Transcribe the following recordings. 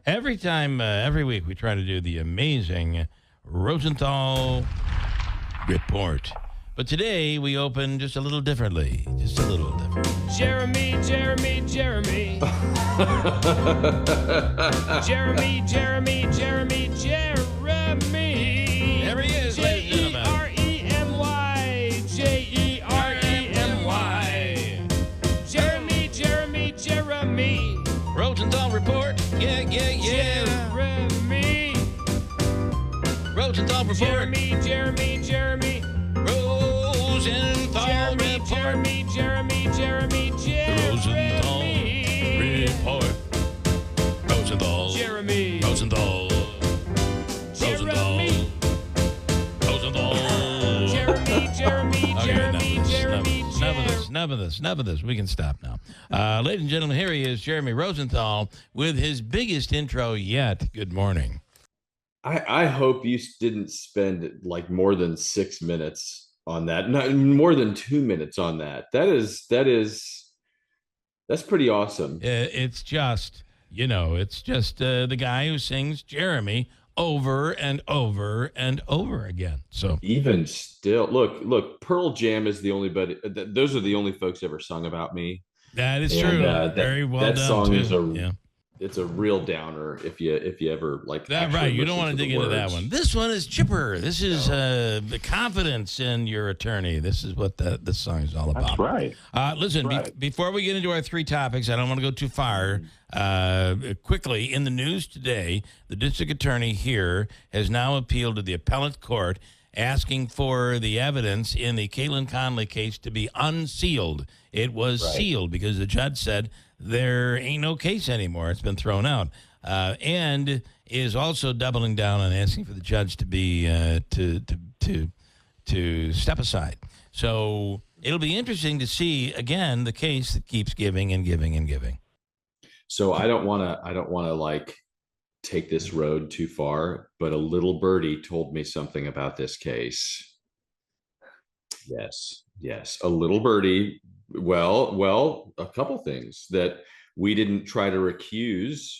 Every week, we try to do the amazing Rosenthal report. But today, we open just a little differently. Just a little different. Jeremy. Jeremy. There he is, ladies and gentlemen. Jeremy. Rosenthal report. Yeah. Jeremy. Rosenthal report. Jeremy. Rosenthal report. Rosenthal report. Rosenthal. Jeremy. Rosenthal. Rosenthal. Enough of this. We can stop now. Ladies and gentlemen, here he is, Jeremy Rosenthal, with his biggest intro yet. Good morning. I hope you didn't spend like more than 6 minutes on that. Not more than 2 minutes on that. That's pretty awesome. It's just the guy who sings Jeremy over and over and over again. So even still, look, Pearl Jam is the only, those are the only folks ever sung about me. That is true. Very well that done. Song too. It's a real downer if you ever like that. Right, you don't want to dig into that one. This one is chipper. This is the confidence in your attorney. This is what this song is all about. That's right. Listen, before we get into our three topics, I don't want to go too far. Quickly, in the news today, the district attorney here has now appealed to the appellate court, asking for the evidence in the Caitlin Conley case to be unsealed. It was sealed because the judge said there ain't no case anymore. It's been thrown out, and is also doubling down on asking for the judge to be to step aside. So it'll be interesting to see again the case that keeps giving and giving and giving. So I don't want to like take this road too far, but a little birdie told me something about this case. Yes, a little birdie. Well, a couple things that we didn't try to recuse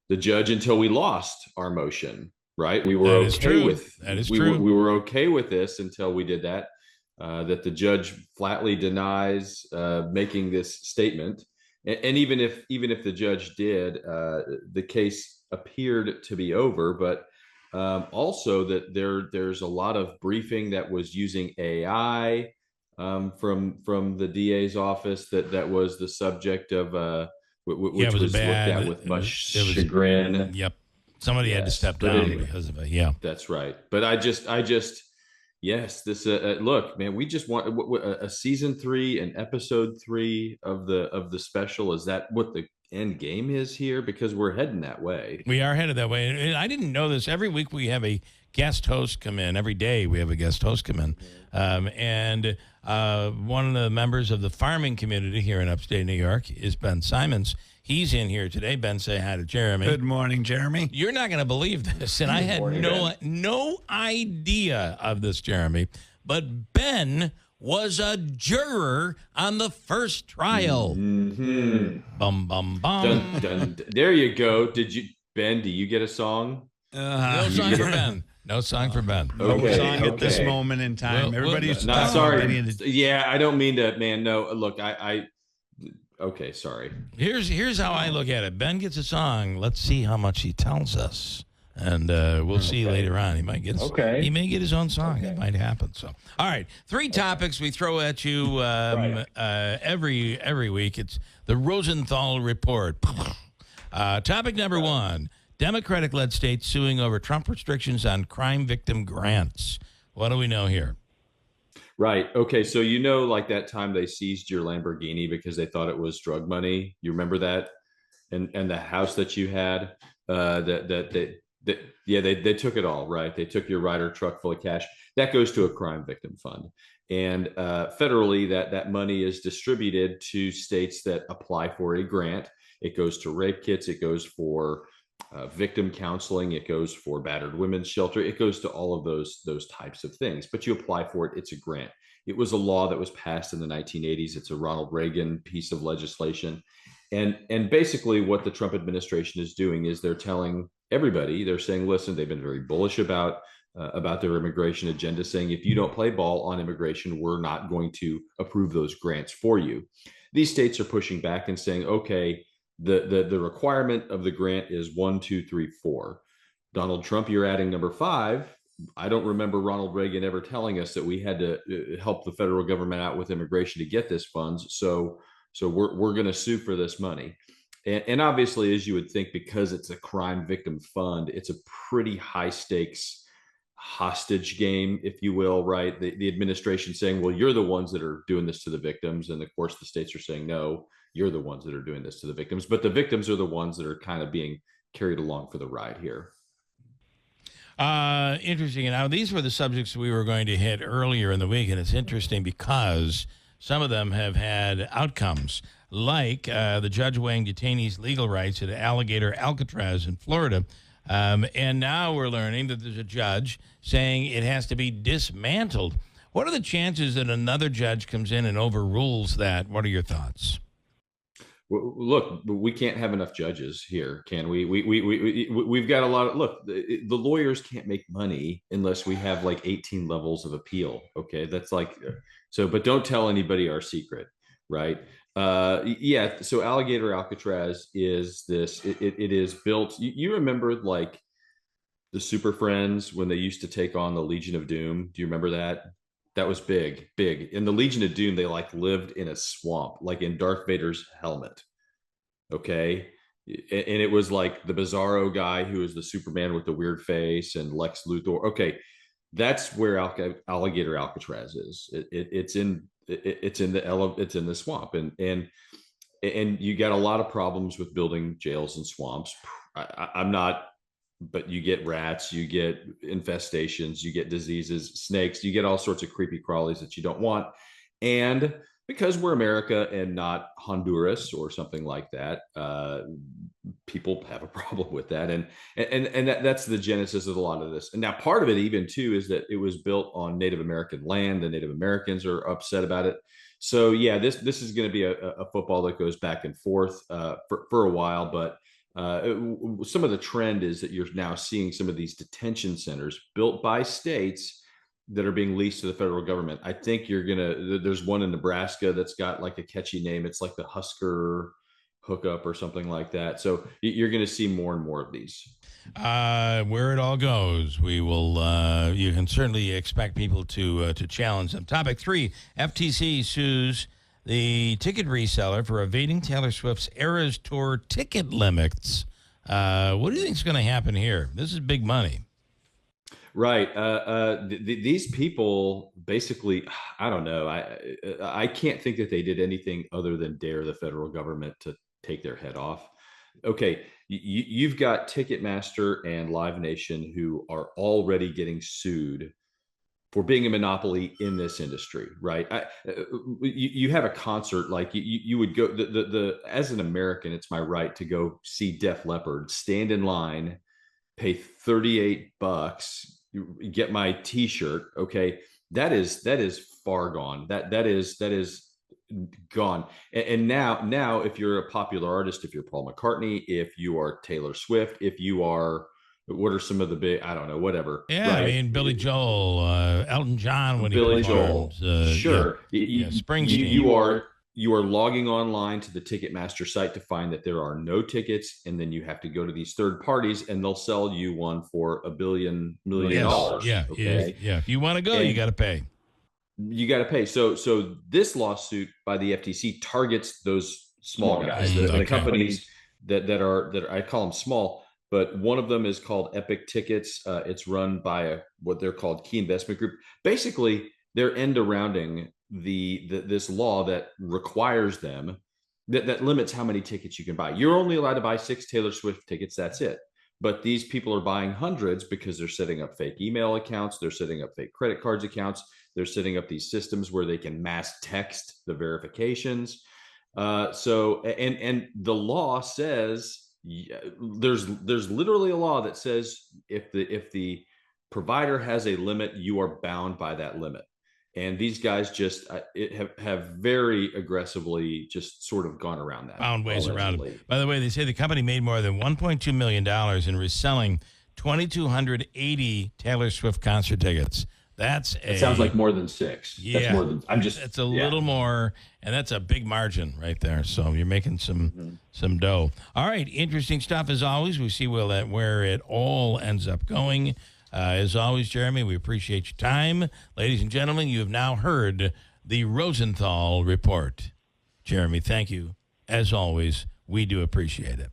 the judge until we lost our motion, right? We were okay with that. Is true. We were okay with this until we did that. That the judge flatly denies making this statement, and even if the judge did, the case appeared to be over. But also that there's a lot of briefing that was using AI. From the DA's office that was the subject of which was looked at with much chagrin. Yep, somebody had to step down because of it. Yeah, that's right. But I just yes, this look, man, we just want a season 3 and episode 3 of the special. Is that what the end game is here? Because we're heading that way. We are headed that way, and I didn't know this. Every week we have a guest host come in. Every day we have a guest host come in, and one of the members of the farming community here in upstate New York is Ben Simons. He's in here today. Ben, say hi to Jeremy. Good morning, Jeremy. You're not going to believe this, and I had no idea of this, Jeremy. But Ben was a juror on the first trial. Mm-hmm. Bum bum bum. Dun, dun. There you go. Ben? Do you get a song? No song for Ben. No song for Ben. No song at this moment in time. Everybody's not sorry. Yeah, I don't mean to, man. No, look, okay, sorry. Here's how I look at it. Ben gets a song. Let's see how much he tells us, and we'll see later on. He might get. He may get his own song. It might happen. So, all right, three topics we throw at you every week. It's the Rosenthal report. Topic number 1. Democratic-led states suing over Trump restrictions on crime victim grants. What do we know here? Right. Okay. So like that time they seized your Lamborghini because they thought it was drug money. You remember that? And the house that you had, they took it all. Right. They took your Ryder truck full of cash. That goes to a crime victim fund. And federally, that money is distributed to states that apply for a grant. It goes to rape kits. It goes for victim counseling. It goes for battered women's shelter. It goes to all of those types of things. But you apply for it. It's a grant. It was a law that was passed in the 1980s. It's a Ronald Reagan piece of legislation. And basically what the Trump administration is doing is they're telling everybody, they're saying, listen, they've been very bullish about their immigration agenda, saying if you don't play ball on immigration, we're not going to approve those grants for you. These states are pushing back and saying, okay, the requirement of the grant is 1, 2, 3, 4. Donald Trump, you're adding number 5. I don't remember Ronald Reagan ever telling us that we had to help the federal government out with immigration to get this funds. So we're going to sue for this money. And obviously, as you would think, because it's a crime victim fund, it's a pretty high stakes hostage game, if you will, right? The administration saying, well, you're the ones that are doing this to the victims. And of course, the states are saying, no, you're the ones that are doing this to the victims. But the victims are the ones that are kind of being carried along for the ride here. Interesting. Now, these were the subjects we were going to hit earlier in the week, and it's interesting because some of them have had outcomes, like the judge weighing detainees' legal rights at Alligator Alcatraz in Florida. And now we're learning that there's a judge saying it has to be dismantled. What are the chances that another judge comes in and overrules that? What are your thoughts? Well, look, we can't have enough judges here, can we? We've got a lot of, look, the lawyers can't make money unless we have like 18 levels of appeal. Okay. That's like, so, but don't tell anybody our secret, right? Yeah. So Alligator Alcatraz is this, it is built. You remember like the Super Friends when they used to take on the Legion of Doom? Do you remember that? That was big. In the Legion of Doom, they like lived in a swamp, like in Darth Vader's helmet. Okay. And it was like the Bizarro guy who is the Superman with the weird face and Lex Luthor. Okay. That's where Alligator Alcatraz is. It's in the swamp, and you got a lot of problems with building jails and swamps. I'm not, but you get rats, you get infestations, you get diseases, snakes, you get all sorts of creepy crawlies that you don't want. And because we're America and not Honduras or something like that, people have a problem with that. And that's the genesis of a lot of this. And now part of it even too is that it was built on Native American land. The Native Americans are upset about it. So yeah, this is going to be a football that goes back and forth for a while, but some of the trend is that you're now seeing some of these detention centers built by states that are being leased to the federal government. I think there's one in Nebraska that's got like a catchy name. It's like the Husker hookup or something like that. So you're going to see more and more of these. Where it all goes, we will. You can certainly expect people to challenge them. Topic 3: FTC sues the ticket reseller for evading Taylor Swift's Eras Tour ticket limits. What do you think is going to happen here? This is big money. Right. These people basically, I don't know. I can't think that they did anything other than dare the federal government to take their head off. Okay. You've got Ticketmaster and Live Nation who are already getting sued for being a monopoly in this industry, right? You have a concert, like you would go, as an American, it's my right to go see Def Leppard, stand in line, pay $38, get my T-shirt. Okay, that is far gone. That is gone. And now, if you're a popular artist, if you're Paul McCartney, if you are Taylor Swift, if you are, what are some of the big, I don't know, whatever. Yeah, right? I mean, Billy Joel, Elton John, when Billy Joel, sure. Springsteen. You are logging online to the Ticketmaster site to find that there are no tickets, and then you have to go to these third parties, and they'll sell you one for $1 million. Yeah, okay? Yeah. If you want to go, you got to pay. You got to pay. So this lawsuit by the FTC targets those small guys, the companies that are, I call them small, but one of them is called Epic Tickets. It's run by what they're called Key Investment Group. Basically, they're end-arounding this law that requires them, that limits how many tickets you can buy. You're only allowed to buy 6 Taylor Swift tickets. That's it. But these people are buying hundreds because they're setting up fake email accounts. They're setting up fake credit cards accounts. They're setting up these systems where they can mass text the verifications. And the law says, there's literally a law that says if the provider has a limit, you are bound by that limit. And these guys just have very aggressively just sort of gone around that. Found ways around it. By the way, they say the company made more than $1.2 million in reselling 2,280 Taylor Swift concert tickets. It sounds like more than 6. Yeah, that's more than. It's a little more, and that's a big margin right there. So you're making some dough. All right, interesting stuff as always. We see where it all ends up going. As always, Jeremy, we appreciate your time. Ladies and gentlemen, you have now heard the Rosenthal Report. Jeremy, thank you. As always, we do appreciate it.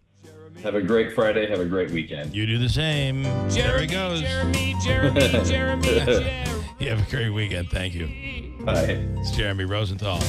Have a great Friday. Have a great weekend. You do the same. There he goes. Jeremy. You have a great weekend. Thank you. Bye. It's Jeremy Rosenthal.